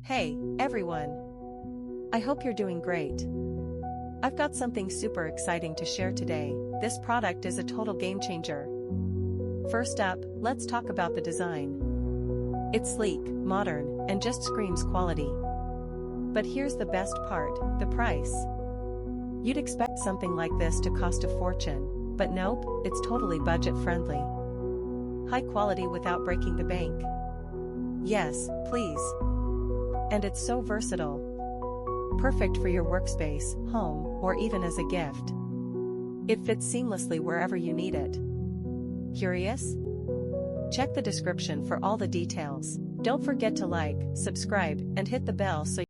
Hey, everyone! I hope you're doing great. I've got something super exciting to share today. This product is a total game changer. First up, let's talk about the design. It's sleek, modern, and just screams quality. But here's the best part, the price. You'd expect something like this to cost a fortune, but nope, it's totally budget-friendly. High quality without breaking the bank. Yes, please. And it's so versatile. Perfect for your workspace, home, or even as a gift. It fits seamlessly wherever you need it. Curious? Check the description for all the details. Don't forget to like, subscribe, and hit the bell so